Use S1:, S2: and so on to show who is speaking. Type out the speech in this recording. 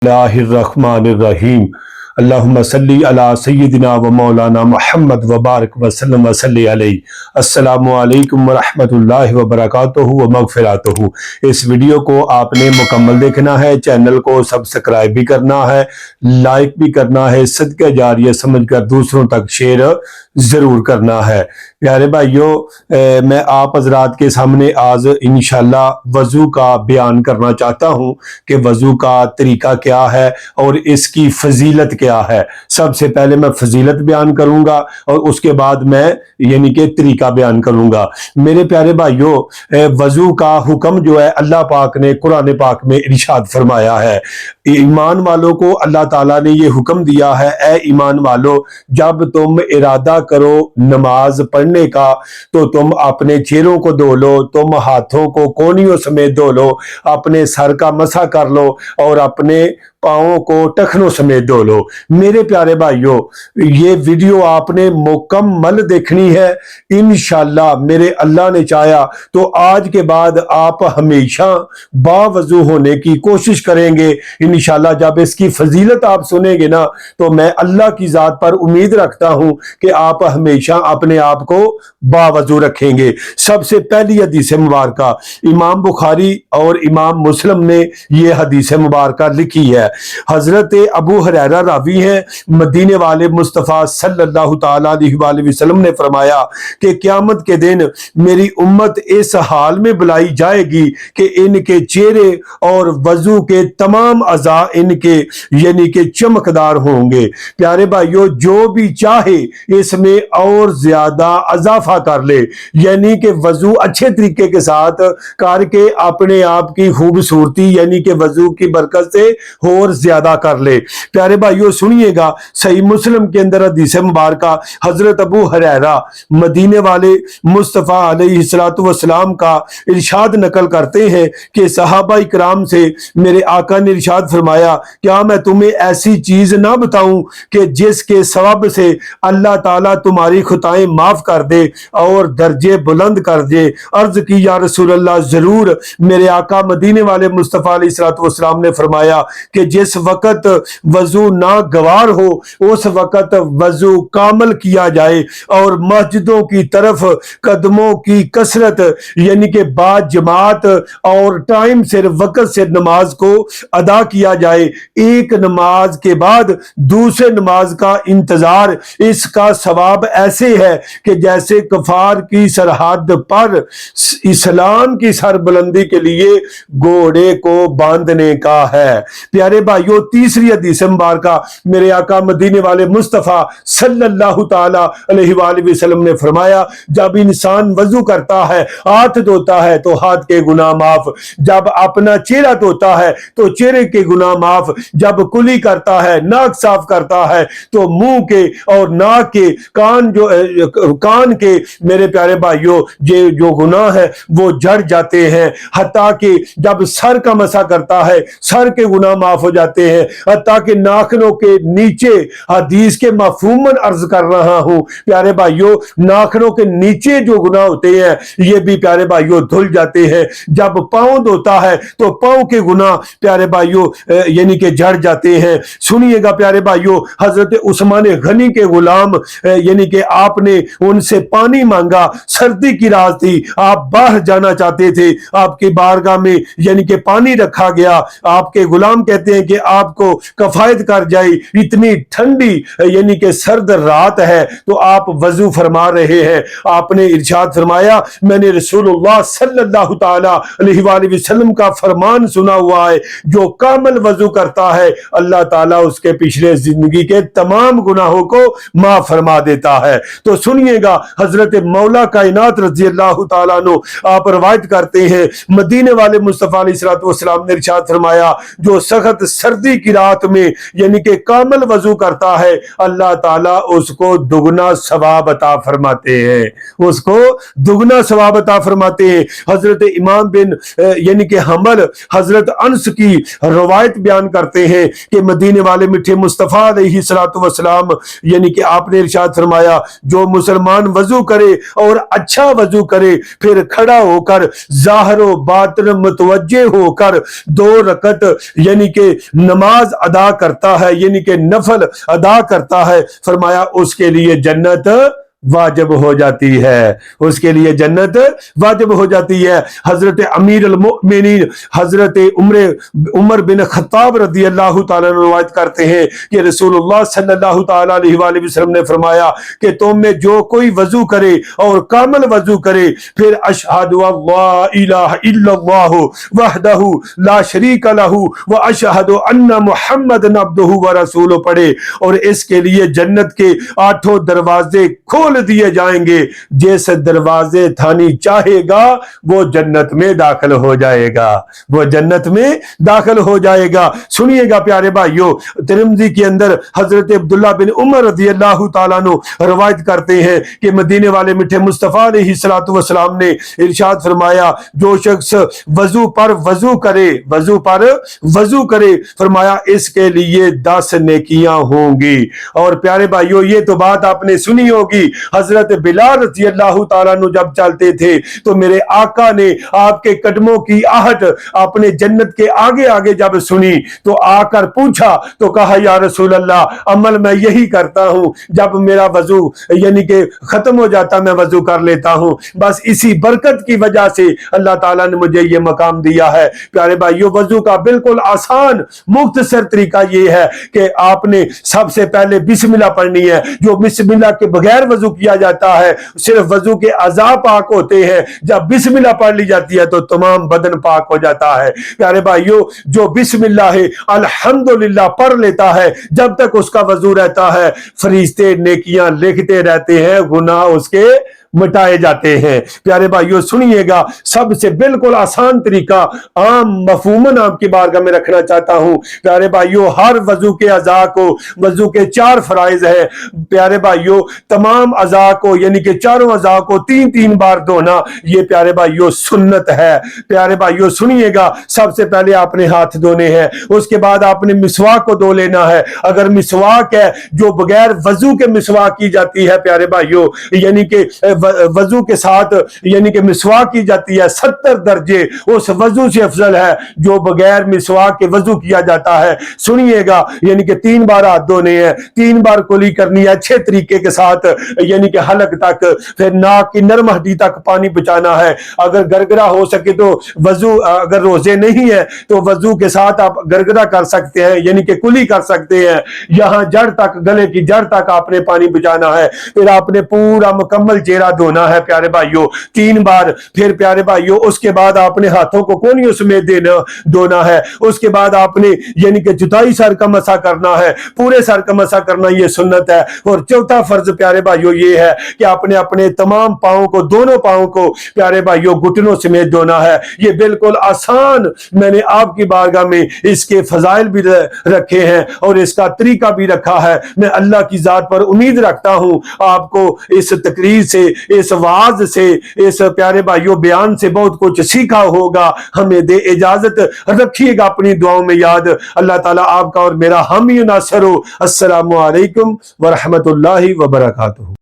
S1: اللہ الرحمن الرحیم اللہم صلی علی سیدنا و مولانا محمد وبارک وسلم وصلی علیہ۔ السلام علیکم ورحمۃ اللہ وبرکاتہ و مغفراتہ۔ اس ویڈیو کو آپ نے مکمل دیکھنا ہے، چینل کو سبسکرائب بھی کرنا ہے، لائک بھی کرنا ہے، صدقہ جاریہ سمجھ کر دوسروں تک شیئر ضرور کرنا ہے۔ پیارے بھائیوں، میں آپ حضرات کے سامنے آج انشاءاللہ وضو کا بیان کرنا چاہتا ہوں کہ وضو کا طریقہ کیا ہے اور اس کی فضیلت کیا ہے۔ سب سے پہلے میں فضیلت بیان کروں گا اور اس کے بعد میں کہ طریقہ بیان کروں گا۔ میرے پیارے بھائیوں، وضو کا حکم جو ہے اللہ پاک نے قرآن پاک میں ارشاد فرمایا ہے۔ ایمان والوں کو اللہ تعالیٰ نے یہ حکم دیا ہے، اے ایمان والو، جب تم ارادہ کرو نماز پڑھنے کا تو تم اپنے چہروں کو دھو لو، تم ہاتھوں کو کونیوں سمیت دھو لو، اپنے سر کا مسح کر لو اور اپنے پاؤں کو ٹخنوں سمیت دھو لو۔ میرے پیارے بھائیوں، یہ ویڈیو آپ نے مکمل دیکھنی ہے۔ انشاءاللہ میرے اللہ نے چاہا تو آج کے بعد آپ ہمیشہ باوضو ہونے کی کوشش کریں گے۔ انشاءاللہ جب اس کی فضیلت آپ سنیں گے نا تو میں اللہ کی ذات پر امید رکھتا ہوں کہ آپ ہمیشہ اپنے آپ کو باوضو رکھیں گے۔ سب سے پہلی حدیث مبارکہ امام بخاری اور امام مسلم نے یہ حدیث مبارکہ لکھی ہے۔ حضرت ابو ہریرہ راوی ہیں، مدینے والے مصطفیٰ صلی اللہ تعالیٰ علیہ وآلہ وسلم نے فرمایا کہ قیامت کے دن میری امت اس حال میں بلائی جائے گی کہ ان کے چہرے اور وضو کے تمام اعضاء ان کے کہ چمکدار ہوں گے۔ پیارے بھائیوں، جو بھی چاہے اس میں اور زیادہ اضافہ کر لے، یعنی کہ وضو اچھے طریقے کے ساتھ کر کے اپنے آپ کی خوبصورتی کہ وضو کی برکت سے اور زیادہ کر لے۔ پیارے بھائیوں سنیے گا، صحیح مسلم کے اندر حدیث مبارکہ حضرت ابو ہریرہ مدینے والے مصطفیٰ علیہ السلام کا ارشاد نقل کرتے ہیں کہ صحابہ کرام سے میرے آقا نے ارشاد فرمایا، کیا میں تمہیں ایسی چیز نہ بتاؤں کہ جس کے ثواب سے اللہ تعالیٰ تمہاری خطائیں معاف کر دے اور درجے بلند کر دے؟ عرض کی یا رسول اللہ ضرور۔ میرے آقا مدینے والے مصطفیٰ علیہ السلام نے فرمایا کہ جس وقت وضو ناگوار ہو اس وقت وضو کامل کیا جائے اور مسجدوں کی طرف قدموں کی کثرت کہ با جماعت اور ٹائم سے وقت سے نماز کو ادا کیا جائے۔ ایک نماز کے بعد دوسرے نماز کا انتظار، اس کا ثواب ایسے ہے کہ جیسے کفار کی سرحد پر اسلام کی سربلندی کے لیے گھوڑے کو باندھنے کا ہے۔ پیارے بھائیوں، تیسری حدیث مبارکہ میرے آقا مدینے والے مصطفیٰ صلی اللہ تعالی علیہ وآلہ وسلم نے فرمایا، جب انسان وضو کرتا ہے، ہاتھ دھوتا ہے تو ہاتھ کے گناہ معاف، جب اپنا چہرہ دھوتا ہے تو چہرے کے گناہ معاف، جب کلی کرتا ہے، ناک صاف کرتا ہے تو منہ کے اور ناک کے کان کے میرے پیارے بھائیوں جو گناہ ہے وہ جڑ جاتے ہیں، حتیٰ کہ جب سر کا مسح کرتا ہے سر کے گناہ معاف ہو جاتے ہیں، حتیٰ کہ ناخنوں کے نیچے، حدیث کے مفہوماً عرض کر رہا ہوں پیارے بھائیوں، ناخنوں کے نیچے جو گناہ ہوتے ہیں یہ بھی پیارے بھائیوں دھل جاتے ہیں۔ جب پاؤں دھوتا ہے تو پاؤں کے گناہ پیارے بھائیوں کہ جڑ جاتے ہیں۔ سنیے گا پیارے بھائیوں، حضرت عثمان غنی کے غلام کہ آپ نے ان سے پانی مانگا، سردی کی رات تھی، آپ باہر جانا چاہتے تھے، آپ کی بارگاہ میں کہ پانی رکھا گیا، آپ کے غلام کہتے ہیں کہ آپ کو کفایت کر جائے، اتنی ٹھنڈی کہ سرد رات ہے تو آپ وضو فرما رہے ہیں۔ آپ نے ارشاد فرمایا، میں نے رسول اللہ صلی اللہ تعالی علیہ وآلہ وسلم کا فرمان سنا ہوا ہے، جو کامل وضو کرتا ہے اللہ تعالیٰ اس کے پچھلے زندگی کے تمام گناہوں کو معاف فرما دیتا ہے۔ تو سنیے گا، حضرت مولا کائنات رضی اللہ تعالیٰ عنہ آپ روایت کرتے ہیں، مدینے والے مصطفیٰ علیہ السلام نے ارشاد فرمایا، جو سخت سردی کی رات میں کہ کہ کامل وضو کرتا ہے اللہ تعالیٰ اس کو دگنا ثواب عطا فرماتے ہیں، اس کو دگنا ثواب عطا فرماتے ہیں۔ حضرت امام بن یعنی کہ حنبل حضرت انس کی روایت بیان کرتے ہیں کہ مدینے والے میٹھے مصطفیٰ علیہ الصلوۃ والسلام یعنی کہ آپ نے ارشاد فرمایا جو مسلمان وضو کرے اور اچھا وضو کرے پھر کھڑا ہو کر ظاہر و باطن متوجہ ہو کر 2 رکعت یعنی کہ نماز ادا کرتا ہے یعنی کہ نفل ادا کرتا ہے، فرمایا اس کے لیے جنت واجب ہو جاتی ہے، اس کے لیے جنت واجب ہو جاتی ہے۔ حضرت امیر المؤمنین حضرت عمر بن خطاب رضی اللہ تعالیٰ عنہ روایت کرتے ہیں کہ رسول اللہ صلی اللہ تعالیٰ علیہ وآلہ وسلم نے فرمایا کہ تم میں جو کوئی وضو کرے اور کامل وضو کرے پھر اشہد اللہ الہ الا اللہ وحدہ لا شریک لہ واشہد ان محمد عبدہ ورسولہ پڑھے اور اس کے لیے جنت کے 8 دروازے کھول دیے جائیں گے، جیسے دروازے تھانی چاہے گا وہ جنت میں داخل ہو جائے گا، وہ جنت میں داخل ہو جائے گا۔ سنیے گا پیارے بھائیو، ترمذی کے اندر حضرت عبداللہ بن عمر رضی اللہ تعالیٰ عنہ روایت کرتے ہیں کہ مدینے والے میٹھے مصطفیٰ علیہ الصلوۃ والسلام نے ارشاد فرمایا جو شخص وضو پر وضو کرے فرمایا اس کے لیے 10 نیکیاں ہوں گی۔ اور پیارے بھائیو یہ تو بات آپ نے سنی ہوگی، حضرت بلال رضی اللہ تعالیٰ عنہ جب چلتے تھے تو میرے آقا نے آپ کے قدموں کی آہٹ اپنے جنت کے آگے آگے جب سنی تو آ کر پوچھا تو کہا یا رسول اللہ عمل میں یہی کرتا ہوں، جب میرا وضو یعنی کہ ختم ہو جاتا میں وضو کر لیتا ہوں، بس اسی برکت کی وجہ سے اللہ تعالیٰ نے مجھے یہ مقام دیا ہے۔ پیارے بھائیو وضو کا بالکل آسان مختصر طریقہ یہ ہے کہ آپ نے سب سے پہلے بسم اللہ پڑھنی ہے۔ جو بسم اللہ کے بغیر وضو کیا جاتا ہے صرف وضو کے اعضاء پاک ہوتے ہیں، جب بسم اللہ پڑھ لی جاتی ہے تو تمام بدن پاک ہو جاتا ہے۔ پیارے بھائیو جو بسم اللہ ہے الحمدللہ پڑھ لیتا ہے جب تک اس کا وضو رہتا ہے فرشتے نیکیاں لکھتے رہتے ہیں، گناہ اس کے مٹائے جاتے ہیں۔ پیارے بھائیو سنیے گا سب سے بالکل آسان طریقہ عام مفہوماً آپ کی بارگاہ میں رکھنا چاہتا ہوں۔ پیارے بھائیو ہر وضو کے اعضاء کو وضو کے 4 فرائض ہیں۔ پیارے بھائیو تمام اعضاء کو یعنی کہ چاروں اعضاء کو 3 بار دھونا یہ پیارے بھائیو سنت ہے۔ پیارے بھائیو سنیے گا سب سے پہلے آپ نے ہاتھ دھونے ہیں، اس کے بعد آپ نے مسواک کو دھو لینا ہے۔ اگر مسواک ہے جو بغیر وضو کے مسواک کی جاتی ہے پیارے بھائیو یعنی کہ وضو کے ساتھ یعنی کہ مسواک کی جاتی ہے 70 درجے اس وضو سے افضل ہے جو بغیر مسواک کے وضو کیا جاتا ہے۔ سنیے گا یعنی کہ 3 بار ہاتھ دھونے ہیں، 3 بار کلی کرنی ہے اچھے طریقے کے ساتھ یعنی کہ حلق تک، پھر ناک کی نرم ہڈی تک پانی پہنچانا ہے۔ اگر گرگرا ہو سکے تو وضو اگر روزے نہیں ہے تو وضو کے ساتھ آپ گرگرا کر سکتے ہیں یعنی کہ کلی کر سکتے ہیں۔ یہاں جڑ تک گلے کی جڑ تک آپ نے پانی پہنچانا ہے، پھر آپ نے پورا مکمل چہرہ دھونا ہے پیارے بھائیو 3 بار۔ پھر پیارے بھائیو اس کے بعد آپ نے ہاتھوں کو کونیوں سمیت دھونا ہے، اس کے بعد آپ نے یعنی کہ جتائی سر کا مسح کرنا ہے، پورے سر کا مسح کرنا یہ سنت ہے۔ اور چوتھا فرض پیارے بھائیو یہ ہے کہ آپ نے اپنے تمام پاؤں کو دونوں پاؤں کو پیارے بھائیو گھٹنوں سمیت دھونا ہے۔ یہ بالکل آسان میں نے آپ کی بارگاہ میں اس کے فضائل بھی رکھے ہیں اور اس کا طریقہ بھی رکھا ہے۔ میں اللہ کی ذات پر امید رکھتا ہوں آپ کو اس تقریر سے اس واعظ سے اس پیارے بھائیوں بیان سے بہت کچھ سیکھا ہوگا۔ ہمیں دے اجازت رکھیے گا اپنی دعاؤں میں یاد۔ اللہ تعالیٰ آپ کا اور میرا حامی و ناصر ہو۔ السلام علیکم ورحمۃ اللہ وبرکاتہ۔